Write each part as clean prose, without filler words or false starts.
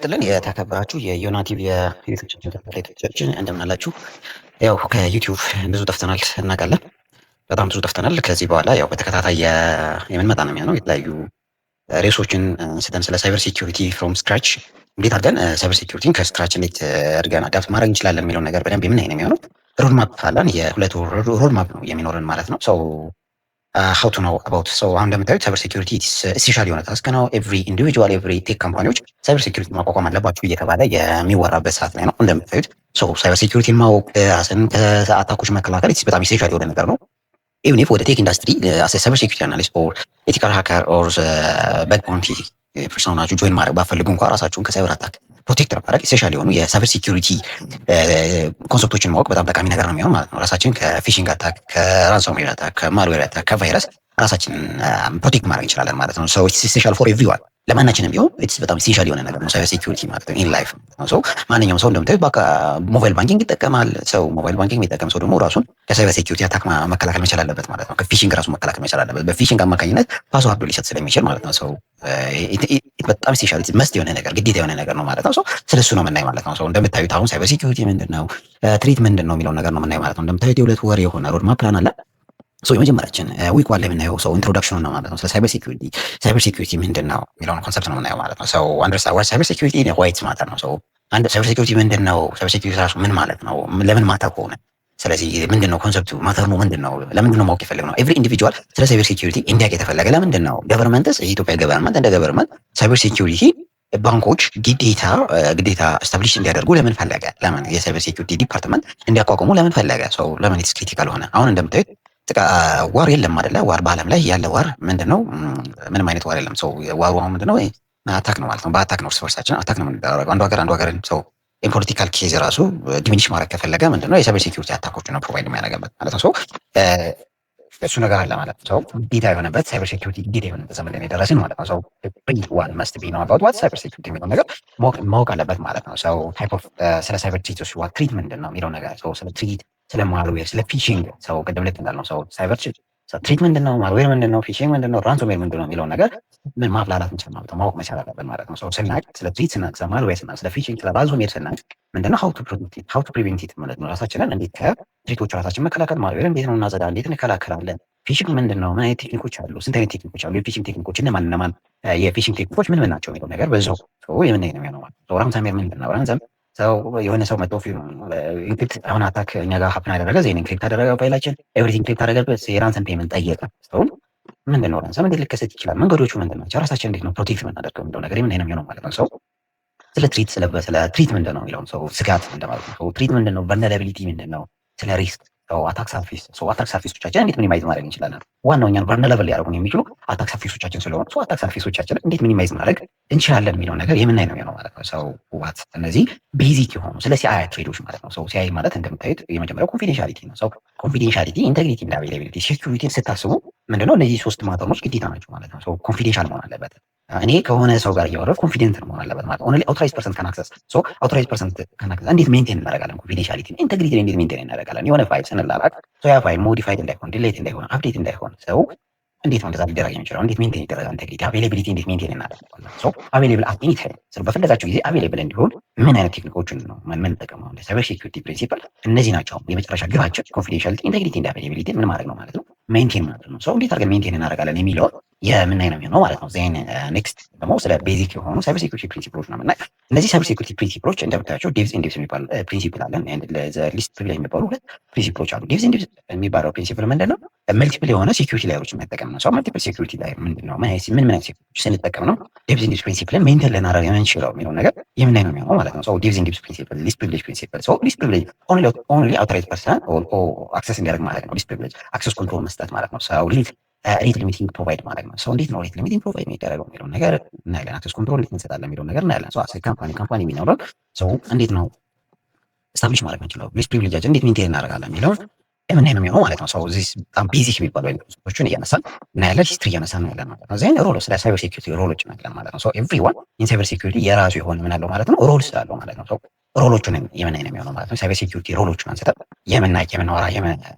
ይስጥልን የተከበራችሁ የዮና ቲቪ የዩቲዩብ ተከታታዮቻችን እንደምን አላችሁ? ያው ከዩቲዩብ ብዙ ጠፍተናል እናውቃለን። በጣም ብዙ ጠፍተናል። ከዚህ በኋላ ያው በተከታታይ የምንመጣ ነው የሚሆነው። የተለያዩ ሬሶችን ስተን ስለ ሳይበር ሴኩሪቲ ፍሮም ስክራች እንዴት አድርገን ሳይበር ሴኩሪቲን ከስክራች እንዴት አድርገን አዳፕት ማድረግ እንችላለን የሚለውን ነገር በደንብ የምናይ ነው የሚሆነው። ሮድማፕ አለን። የሁለት ወር ሮድማፕ ነው የሚኖረን ማለት ነው። ሰው ሀው ቱ ነው አባውት ሰው አሁን እንደምታዩት ሳይበር ሴኩሪቲ ስፔሻል የሆነ ታስክ ነው። ኤቭሪ ኢንዲቪጁዋል ኤቭሪ ቴክ ካምፓኒዎች ሳይበር ሴኩሪቲ ማቋቋም አለባቸው እየተባለ የሚወራበት ሰዓት ላይ ነው። እንደምታዩት ሰው ሳይበር ሴኩሪቲን ማወቅ ራስን ከአታኮች መከላከል በጣም ስፔሻል የሆነ ነገር ነው። ኢቭን ኢፍ ወደ ቴክ ኢንዱስትሪ ሳይበር ሴኩሪቲ አናሊስት ኦር ኤቲካል ሃከር ኦር በግ ቦንቲ ፐርሶናችሁ ጆይን ማድረግ ባፈልጉ እንኳ ራሳችሁን ከሳይበር አታክ ፕሮቴክት ማድረግ ስፔሻል የሆኑ የሳይበር ሴኩሪቲ ኮንሰፕቶችን ማወቅ በጣም ጠቃሚ ነገር ነው የሚሆነው ማለት ነው። ራሳችን ከፊሽንግ አታክ፣ ከራንሶምዌር አታክ፣ ከማልዌር አታክ፣ ከቫይረስ ራሳችንን ፕሮቴክት ማድረግ እንችላለን ማለት ነው። ሶ ኢትስ ስፔሻል ፎር ኤቭሪዋን ለማናችንም ቢሆን ኢትስ በጣም ስፔሻል የሆነ ነገር ነው ሳይበር ሴኩሪቲ ማለት ነው። ኢን ላይፍ ነው። ማንኛውም ሰው እንደምታዩት በቃ ሞባይል ባንኪንግ ይጠቀማል። ሰው ሞባይል ባንኪንግ የሚጠቀም ሰው ደግሞ ራሱን ከሳይበር ሴኩሪቲ አታክ መከላከል መቻል አለበት ማለት ነው። ከፊሽንግ ራሱን መከላከል መቻል አለበት። በፊሽንግ አማካኝነት ፓስዋርዱ ሊሰጥ ስለሚችል ማለት ነው። ሰው በጣም ስፔሻል መስት የሆነ ነገር ግዴታ የሆነ ነገር ነው ማለት ነው። ሰው ስለሱ ነው የምናይ ማለት ነው። ሰው እንደምታዩት አሁን ሳይበር ሴኩሪቲ ምንድነው፣ ትሪት ምንድነው የሚለውን ነገር ነው የምናይ ማለት ነው። እንደምታዩት የሁለት ወር የሆነ ሮድማፕ ፕላን አለ። ሶ የመጀመሪያችን ዊክ ዋን ላይ የምናየው ሰው ኢንትሮዳክሽን ነው ማለት ነው። ስለ ሳይበር ሴኩሪቲ ምንድን ነው የሚለውን ኮንሰፕት ነው የምናየው ማለት ነው። ሰው አንደርስታንድ ሳይበር ሴኩሪቲ ዋይት ማተር ነው። ሰው አንድ ሳይበር ሴኩሪቲ ምንድን ነው፣ ሳይበር ሴኩሪቲ ራሱ ምን ማለት ነው፣ ለምን ማተር ከሆነ ስለዚህ ምንድን ነው ኮንሰፕቱ፣ ማተር ነው ምንድን ነው፣ ለምንድን ነው ማወቅ የፈለግ ነው። ኤቭሪ ኢንዲቪጁዋል ስለ ሳይበር ሴኩሪቲ እንዲያውቅ የተፈለገ ለምንድን ነው። ገቨርንመንትስ የኢትዮጵያ ገቨርንመንት እንደ ገቨርንመንት ሳይበር ሴኩሪቲ ባንኮች ግዴታ ስታብሊሽ እንዲያደርጉ ለምን ፈለገ? ለምን የሳይበር ሴኩሪቲ ዲፓርትመንት እንዲያቋቁሙ ለምን ፈለገ? ሰው ለምን ኢትስ ክሪቲካል ሆነ? አሁን እንደምታዩት ዋር የለም አይደለ? ዋር በአለም ላይ ያለ ዋር ምንድነው? ምንም አይነት ዋር የለም። ሰው ዋሩ አሁን ምንድነው? አታክ ነው ማለት ነው። በአታክ ነው እርስ በርሳችን አታክ ነው የምንደራረገው። አንዱ ሀገር ሰው ኢንፖለቲካል ኬዝ ራሱ ዲሚኒሽ ማድረግ ከፈለገ ምንድነው የሳይበር ሴኩሪቲ አታኮች ነው ፕሮቫይድ የሚያደርገበት ማለት ነው። እሱ ነገር አለ ማለት ነው። ሰው ግዴታ የሆነበት ሳይበር ሴኩሪቲ ግዴታ የሆነበት ዘመን ላይ የደረስን ማለት ነው። ሰው ዋን መስት ቢ ነው አባውት ዋት ሳይበር ሴኩሪቲ የሚለው ነገር ማወቅ አለበት ማለት ነው። ሰው ታይፕ ኦፍ ስለ ሳይበር ትሪቶች ዋት ትሪት ምንድን ነው የሚለው ነገር ሰው ስለ ትሪት፣ ስለ ማልዌር፣ ስለ ፊሽንግ ሰው ቅድም ልክ እንዳልነው ሰው ሳይበር ትሪት ምንድን ነው፣ ማልዌር ምንድን ነው፣ ፊሽንግ ምንድን ነው፣ ራንሶምዌር ምንድን ነው የሚለው ነገር ምን ማብላላት እንችል ማለት ነው። ማወቅ መቻል አለብን ማለት ነው። ሰው ስናቅ ስለ ትሪት ስናቅ፣ ስለ ማልዌር ስናቅ፣ ስለ ፊሽንግ፣ ስለ ራንሶምዌር ስናቅ ምንድነው ሀው ቱ ፕሪቬንት ኢት ማለት ነው። ራሳችንን እንዴት ከትሪቶች ራሳችን መከላከል፣ ማልዌር እንዴት ነው እናጸዳ፣ እንዴት እንከላከላለን፣ ፊሽንግ ምንድን ነው፣ ምን አይነት ቴክኒኮች አሉ፣ ስንት አይነት ቴክኒኮች አሉ፣ የፊሽንግ ቴክኒኮች እነማን የፊሽንግ ቴክኒኮች ምን ናቸው የሚለው ነገር በዛው የምናይ ነው የሚሆነው ማለት ነው። ራንሶምዌር ምንድን ነው? ራንሰም ሰው የሆነ ሰው መጥቶ ኢንክሪፕት አሁን አታክ እኛ ጋር ሀፕን አደረገ፣ ዜን ኢንክሪፕት አደረገ ፋይላችን ኤቭሪቲንግ ኢንክሪፕት አደረገበት፣ የራንሰም ፔመንት ጠየቀ። ሰው ምንድን ነው ራንሰም እንዴት ሊከሰት ይችላል፣ መንገዶቹ ምንድን ናቸው፣ ራሳችን እንዴት ነው ፕሮቴክት የምናደርገው የሚለው ነገር የምናይ ነው የሚሆነው ማለት ነው። ሰው ስለ ትሪት ምንድን ነው የሚለውን ሰው ስጋት እንደማለት ነው። ትሪት ምንድን ነው፣ ቨልነራቢሊቲ ምንድን ነው፣ ስለ ሪስክ አታክ ሰርፌሶቻችን እንዴት ሚኒማይዝ ማድረግ እንችላለን። ዋናው እኛን ቨልነራብል ሊያደርጉን የሚችሉ አታክ ሰርፌሶቻችን ስለሆኑ አታክ ሰርፌሶቻችን እንዴት ሚኒማይዝ ማድረግ እንችላለን የሚለው ነገር የምናይ ነው የሚሆነው ማለት ነው። ሰው ዋት እነዚህ ቤዚክ የሆኑ ስለ ሲአይ ትሬዶች ማለት ነው። ሰው ሲአይ ማለት እንደምታዩት የመጀመሪያው ኮንፊደንሻሊቲ ነው። ሰው ኮንፊደንሻሊቲ፣ ኢንቴግሪቲ እና አቬይላቢሊቲ ሴኩሪቲን ስታስቡ ምንድነው እነዚህ ሶስት ማተርኖች ግዴታ ናቸው ማለት ነው። ሰው ኮንፊደንሻል መሆን አለበት። እኔ ከሆነ ሰው ጋር እያወራሁ ኮንፊደንት መሆን አለበት ማለት ነው። ኦንሊ አውቶራይዝድ ፐርሰን ካን አክሰስ አውቶራይዝድ ፐርሰን ካን አክሰስ እንዴት ሜንቴን እናደርጋለን? ኮንፊደንሻሊቲ ኢንቴግሪቲ እንዴት ሜንቴን እናደርጋለን? የሆነ ፋይል ስንላላክ ያ ፋይል ሞዲፋይድ እንዳይሆን፣ ዲሌት እንዳይሆን፣ አፕዴት እንዳይሆን ሰው እንዴት ነው እንደዛ ሊደረግ የሚችለው? እንዴት ሜንቴን ይደረጋል? ኢንቴግሪቲ አቬይላቢሊቲ እንዴት ሜንቴን እናደርጋለን? ሰው አቬይላብል አት ኤኒ ታይም ሰው በፈለጋችሁ ጊዜ አቬይላብል እንዲሆን ምን አይነት ቴክኒኮችን ነው የምንጠቀመው? እንደ ሳይበር ሴኩሪቲ ፕሪንሲፕል እነዚህ ናቸው። የመጨረሻ ግባችን ኮንፊደንሻሊቲ፣ ኢንቴግሪቲ እና አቬይላቢሊቲ ምን ማድረግ ነው ማለት ነው? ሜንቴን ማድረግ ነው። ሰው እንዴት አድርገን ሜንቴን እናደርጋለን የሚለው የምናይ ነው የሚሆነው ማለት ነው። ዜን ኔክስት ደግሞ ስለ ቤዚክ የሆኑ ሳይበር ሴኩሪቲ ፕሪንሲፕሎች ነው የምናይ። እነዚህ ሳይበር ሴኩሪቲ ፕሪንሲፕሎች እንደምታያቸው ዴቭስ ኢንዴፕስ የሚባል ፕሪንሲፕል አለን። ሊስት ፕሪቪሌጅ የሚባሉ ሁለት ፕሪንሲፕሎች አሉ። ዴቭስ ኢንዴፕስ የሚባለው ፕሪንሲፕል ምንድን ነው? መልቲፕል የሆነ ሴኩሪቲ ላየሮች መጠቀም ነው። ሰው መልቲፕል ሴኩሪቲ ላየር ምንድን ነው? ምን አይነት ሴኩሪቲ ስንጠቀም ነው ዴቭስ ኢንዴፕስ ፕሪንሲፕልን ሜንቴን ልናደርግ የምንችለው የሚለው ነገር የምናይ ነው የሚሆነው ማለት ነው። ሰው ዴቭስ ኢንዴፕስ ፕሪንሲፕል ሊስት ፕሪቪሌጅ ፕሪንሲፕል ሰው ሊስት ፕሪቪሌጅ ኦንሊ አውቶራይዝድ ፐርሰን አክሰስ እንዲያደርግ ማለት ነው። ሊስት ፕሪቪሌጅ አክሰስ ኮንትሮል መስጠት ማለት ነው። ሰው ሬት ሊሚቲንግ ፕሮቫይድ ማድረግ ነው። ሰው እንዴት ነው ሬት ሊሚቲንግ ፕሮቫይድ የሚደረገው የሚለውን ነገር እናያለን። አክሰስ ኮንትሮል እንዴት እንሰጣለን የሚለውን ነገር እናያለን። ሰው ካምፓኒ የሚኖረው ሰው እንዴት ነው ስታብሊሽ ማድረግ የምንችለው፣ ሊስት ፕሪቪሌጃችን እንዴት ሜንቴን እናደርጋለን የሚለውን የምናይ ነው የሚሆነው ማለት ነው። ሰው እዚህ በጣም ቤዚክ የሚባሉ አይነቶችን እያነሳን እናያለን። ሂስትሪ እያነሳን ነው ያለን ማለት ነው። ዜን ሮል ስለ ሳይበር ሴኩሪቲ ሮሎች እናያለን ማለት ነው። ሰው ኤቭሪዋን ኢን ሳይበር ሴኩሪቲ የራሱ የሆነ ምን አለው ማለት ነው፣ ሮል ስላለው ማለት ነው። ሰው ሮሎቹን የምናይ ነው የሚሆነው ማለት ነው። ሳይበር ሴኩሪቲ ሮሎቹን አንስተን የምናወራ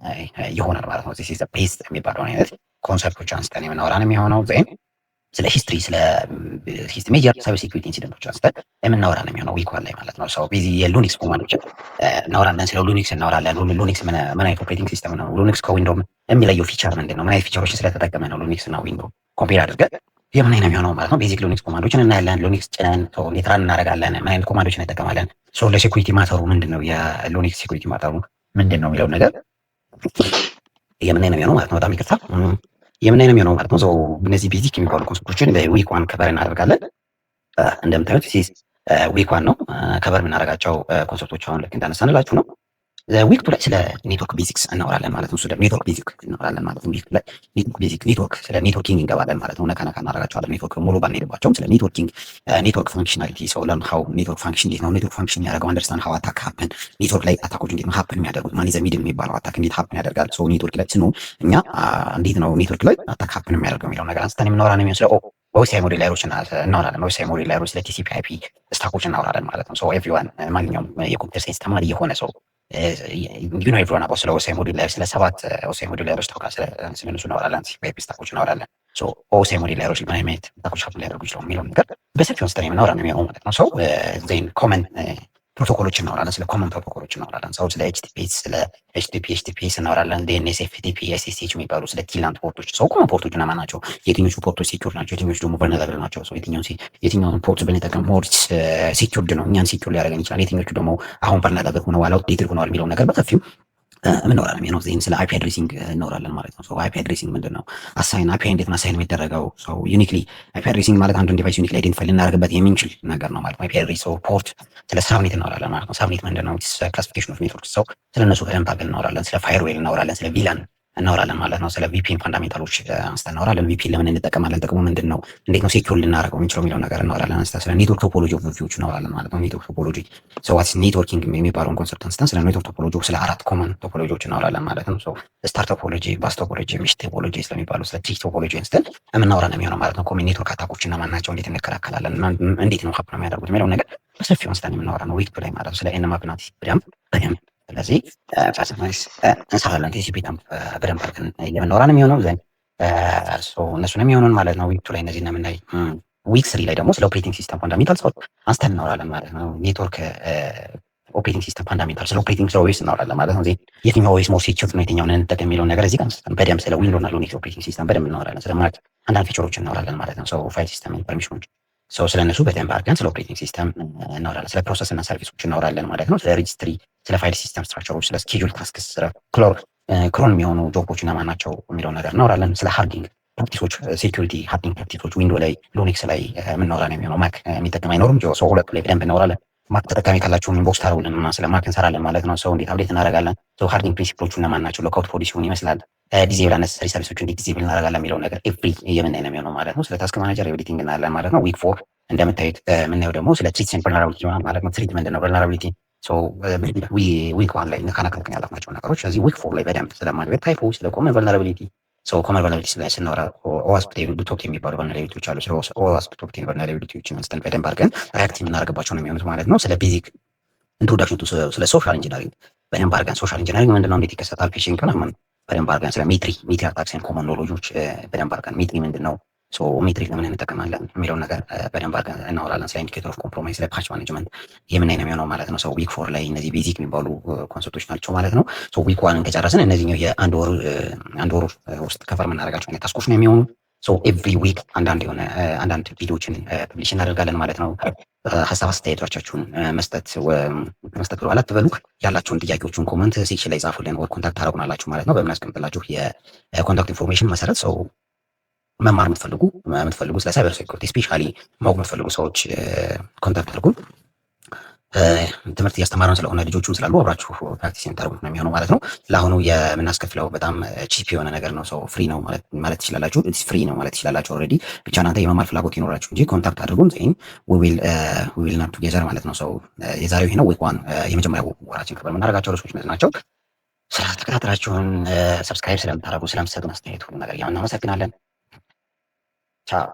ይሆናል ማለት ነው። ዚስ ኢዝ ዘ ቤስት የሚባለውን አይነት ኮንሰፕቶች አንስተን የምናወራ ነው የሚሆነው። ዜን ስለ ሂስትሪ፣ ስለ ሂስትሪ ሜጀር ሳይበር ሴኩሪቲ ኢንሲደንቶች አንስተን የምናወራ ነው የሚሆነው ዊክ ዋን ላይ ማለት ነው። ሰው በዚህ የሉኒክስ ኮማንዶችን እናወራለን። ስለ ሉኒክስ እናወራለን። ሉኒክስ ምን አይነት ኦፕሬቲንግ ሲስተም ነው? ሉኒክስ ከዊንዶው የሚለየው ፊቸር ምንድን ነው? ምን አይነት ፊቸሮችን ስለተጠቀመ ነው ሉኒክስ እና ዊንዶው ኮምፔር አድርገን የምን አይነት የሚሆነው ማለት ነው። ቤዚክ ሉኒክስ ኮማንዶችን እናያለን። ሉኒክስ ጭነን እንዴት ራን እናደርጋለን? ምን አይነት ኮማንዶችን እንጠቀማለን? ለሴኩሪቲ ማተሩ ምንድን ነው? የሉኒክስ ሴኩሪቲ ማተሩ ምንድን ነው የሚለውን ነገር የምን አይነት የሚሆነው ማለት ነው። በጣም ይቅርታ የምን አይነት የሚሆነው ማለት ነው። እነዚህ ቤዚክ የሚባሉ ኮንሰፕቶችን በዊክ ዋን ከበር እናደርጋለን። እንደምታዩት ዊክ ዋን ነው ከበር የምናደርጋቸው ኮንሰፕቶች አሁን ልክ እንዳነሳንላችሁ ነው። ዊክ ቱ ላይ ስለ ኔትወርክ ቤዚክስ እናወራለን ማለት ነው። ስለ ኔትወርክ ቤዚክ እናወራለን ማለት ነው። ዊክ ላይ ኔትወርክ ስለ ኔትወርኪንግ እንገባለን ማለት ነው። ነካ ነካ እናደርጋቸዋለን። ኔትወርክ ሙሉ ባንሄድባቸውም ስለ ኔትወርኪንግ ኔትወርክ ፋንክሽናሊቲ ለርን ሀው ኔትወርክ ፋንክሽን እንዴት ነው ኔትወርክ ፋንክሽን ያደርገው፣ አንደርስታንድ ሀው አታክ ሀፕን፣ ኔትወርክ ላይ አታኮች እንዴት ነው ሀፕን የሚያደርጉት፣ ማን ኢዝ ዘ ሚድል የሚባለው አታክ እንዴት ሀፕን ያደርጋል። ኔትወርክ ላይ ስንሆን እኛ እንዴት ነው ኔትወርክ ላይ አታክ ሀፕን የሚያደርገው የሚለው ነገር አንስተን የምናወራ ነው የሚመስለው። በዌብሳይት ሞዴል ላይሮች እናወራለን። በዌብሳይት ሞዴል ላይሮች ስለ ቲሲፒ አይፒ ስታኮች እናወራለን ማለት ነው። ኤቭሪዋን ማንኛውም የኮምፒውተር ሳይንስ ተማሪ የሆነ ሰው ዩኖ ኤቭሪዋን አባውት ስለ ዌብሳይት ሞዴል ላይሮች ስለ 7 ዌብሳይት ሞዴል ላይሮች ታውቃለህ። ስለ እነሱ እናወራለን። ቲሲፒ አይፒ ስታኮች እናወራለን። ዌብሳይት ሞዴል ላይሮች ምን አይነት ስታኮች ሀፕን ሊያደርጉ ይችላሉ የሚለውን ነገር በሰፊው አንስተን የምናወራ ነው የሚሆነው ማለት ነው። ዜን ኮመን ፕሮቶኮሎች እናወራለን። ስለ ኮመን ፕሮቶኮሎች እናወራለን። ስለ ኤችቲፒኤስ ስለ ኤችቲፒኤስ እናወራለን። ዲኤንኤስ፣ ኤፍቲፒ፣ ኤስኤስኤች የሚባሉ ስለ ቲላንት ፖርቶች ኮመን ፖርቶች እነማን ናቸው? የትኞቹ ፖርቶች ሴኩር ናቸው? የትኞቹ ደግሞ ቨልነራብል ናቸው? የትኛውን ፖርት ብንጠቀም ሞር ሴኩርድ ነው እኛን ሴኩር ሊያደርገን ይችላል? የትኞቹ ደግሞ አሁን ቨልነራብል ሆነዋል አውትዴትድ ሆነዋል የሚለውን ነገር በሰፊው ምናወራ ነው። ስለ አይፒ አድሬሲንግ እናወራለን ማለት ነው። አይፒ አድሬሲንግ ምንድን ነው? አይፒ እንዴት ነው አሳይን የሚደረገው? ዩኒክሊ አይፒ አድሬሲንግ ማለት አንዱን ዲቫይስ ዩኒክሊ አይደንቲፋይ ልናደርግበት የምንችል ነገር ነው ማለት ነው። አይፒ አድሬስ ፖርት። ስለ ሳብኔት እናወራለን ማለት ነው። ሳብኔት ምንድን ነው? ክላሲፊኬሽን ኦፍ ኔትወርክ ስለ እነሱ በደንብ አድርገን እናወራለን። ስለ ፋየርዌል እናወራለን። ስለ ቪላን እናወራለን ማለት ነው። ስለ ቪፒኤን ፋንዳሜንታሎች አንስተን እናወራለን። ቪፒኤን ለምን እንጠቀማለን? ጥቅሙ ምንድን ነው? እንዴት ነው ሴኩር ልናደርገው የምንችለው የሚለው ነገር እናወራለን። አንስተን ስለ ኔትወርክ ቶፖሎጂ ኦፍ ቪፒዎች እናወራለን ማለት ነው። ኔትወርክ ቶፖሎጂ ዋትስ ኔትወርኪንግ የሚባለውን ኮንሰፕት አንስተን ስለ ኔትወርክ ቶፖሎጂ ስለ 4 ኮመን ቶፖሎጂዎች እናወራለን ማለት ነው። ስታር ቶፖሎጂ፣ ባስ ቶፖሎጂ፣ ሜሽ ቶፖሎጂ ስለሚባሉ ስለ ትሪ ቶፖሎጂ አንስተን የምናወራ ነው የሚሆነው ማለት ነው። ኮመን ኔትወርክ አታኮች እና ማን ናቸው? እንዴት እንከላከላለን? እንዴት ነው ሀፕን የሚያደርጉት የሚለውን ነገር በሰፊው አንስተን የምናወራ ነው ዊክ ቱ ላይ ማለት ነው። ስለ ኤንማፕ እና ቲሲፒ በደንብ ስለዚህ ፋሲማይስ እንሰራለን። ቲሲፒ በደንብ አድርገን የምናወራ ነው የሚሆነው ዘንድ እነሱን የሚሆኑን ማለት ነው። ዊክ ቱ ላይ እነዚህ የምናይ ዊክ 3 ላይ ደግሞ ስለ ኦፕሬቲንግ ሲስተም ፋንዳሜንታልስ አንስተን እናወራለን ማለት ነው። ኔትወርክ ኦፕሬቲንግ ሲስተም ፋንዳሜንታል ስለ ኦፕሬቲንግ ስለ ኦኤስ እናወራለን ማለት ነው። የትኛው ኦኤስ ሞር ሴኩር ነው የትኛውን እንጠቀም የሚለውን ነገር እዚህ ጋር አንስተን በደንብ ስለ ዊንዶውስ እና ሉኒክስ ኦፕሬቲንግ ሲስተም በደንብ እናወራለን። ስለ ማክ አንዳንድ ፊቸሮች እናወራለን ማለት ነው። ፋይል ሲስተም ፐርሚሽኖች ስለ እነሱ በደንብ አድርገን ስለ ኦፕሬቲንግ ሲስተም እናወራለን። ስለ ፕሮሰስ እና ሰርቪሶች እናወራለን ማለት ነው። ስለ ሬጅስትሪ፣ ስለ ፋይል ሲስተም ስትራክቸሮች፣ ስለ ስኬጁል ታስክስ፣ ስለ ክሮን የሚሆኑ ጆቦች እና ማን ናቸው የሚለውን ነገር እናወራለን። ስለ ሃርዲንግ ፕራክቲሶች፣ ሴኩሪቲ ሃርዲንግ ፕራክቲሶች ዊንዶ ላይ ሉኒክስ ላይ የምናወራ ነው የሚሆነው። ማክ የሚጠቀም አይኖርም። ሁለቱ ላይ በደንብ እናወራለን። ማክ ተጠቃሚ ካላችሁ ኢንቦክስ ታደርጉልን እና ስለ ማክ እንሰራለን ማለት ነው። እንዴት አፕዴት እናደርጋለን? ሃርዲንግ ፕሪንሲፕሎቹ እና ማን ናቸው? ሎክአውት ፖሊሲውን ይመስላል። ዲዜብል አነሰሰሪ ሰርቪሶች እንዴት ዲዜብል እናደርጋለን የሚለው ነገር ኤቭሪ የምናይ ነው የሚሆነው ማለት ነው። ስለ ታስክ ማኔጀር ኤዲቲንግ እናያለን ማለት ነው። ዊክ 4 እንደምታዩት የምናየው ደግሞ ስለ ትሪትስ ኤንድ ቨልነራቢሊቲ ይሆናል ማለት ነው። ትሪት ምንድን ነው? ቨልነራቢሊቲ ዊክ 1 ላይ ነካነካከን ያለፍናቸው ነገሮች ስለዚህ ዊክ 4 ላይ በደንብ ስለማድረግ ታይፖች፣ ስለ ኮመን ቨልነራቢሊቲ ኮመን ቨልነራቢሊቲ ላይ ስናወራ ኦዋስፕ ቶፕ የሚባሉ ቨልነራቢሊቲዎች አሉ። ስለ ኦዋስፕ ቶፕ ቨልነራቢሊቲዎችን አንስተን በደንብ አድርገን ሪአክት የምናደርግባቸው ነው የሚሆኑት ማለት ነው። ስለ ቤዚክ ኢንትሮዳክሽን ቱ ስለ ሶሻል ኢንጂነሪንግ በደንብ አድርገን ሶሻል ኢንጂነሪንግ ምንድነው? እንዴት ይከሰታል? ፊሽንግ ምናምን በደንብ አድርገን ስለ ሚትሪ አታክስ ኤንድ ኮመን ኖሌጆች በደንብ አድርገን ሚትሪ ምንድነው ሜትሪክ ለምን እንጠቀማለን የሚለውን ነገር በደንብ አድርገን እናወራለን። ስለ ኢንዲኬተር ኦፍ ኮምፕሮማይዝ፣ ስለ ፓች ማኔጅመንት የምናይ ነው የሚሆነው ማለት ነው። ዊክ 4 ላይ እነዚህ ቤዚክ የሚባሉ ኮንሰፕቶች ናቸው ማለት ነው። ዊክ 1 ከጨረስን እነዚህኛው የአንድ ወር ውስጥ ከቨር የምናደርጋቸው አይነት ታስኮች ነው የሚሆኑ። ኤቭሪ ዊክ አንዳንድ ቪዲዮዎችን ፐብሊሽ እናደርጋለን ማለት ነው። ሀሳብ አስተያየቶቻችሁን መስጠት ብሎ አትበሉ። ያላችሁን ጥያቄዎችን ኮመንት ሴክሽን ላይ ጻፉልን፣ ወር ኮንታክት ታደርጉናላችሁ ማለት ነው። በምናስቀምጥላችሁ የኮንታክት ኢንፎርሜሽን መሰረት መማር የምትፈልጉ ስለ ሳይበር ሴኩሪቲ ስፔሻሊ ማወቅ የምትፈልጉ ሰዎች ኮንታክት አድርጉን። ትምህርት እያስተማረን ስለሆነ ልጆቹም ስላሉ አብራችሁ ፕራክቲስ የምታደርጉት ነው የሚሆነው ማለት ነው። ለአሁኑ የምናስከፍለው በጣም ቺፕ የሆነ ነገር ነው። ፍሪ ነው ማለት ትችላላችሁ። ፍሪ ነው ማለት ትችላላችሁ። ኦልሬዲ ብቻ እናንተ የመማር ፍላጎት ይኖራችሁ እንጂ ኮንታክት አድርጉን። ዊል ናት ቱጌዘር ማለት ነው። የዛሬው ይሄ ነው። ዊክ 1 የመጀመሪያው ወራችን ከበር የምናደርጋቸው ርዕሶች እነዚህ ናቸው። ስለተከታተላችሁን ሰብስክራይብ ስለምታደርጉ ስለምትሰጡን አስተያየት ሁሉ ነገር እናመሰግናለን። ቻው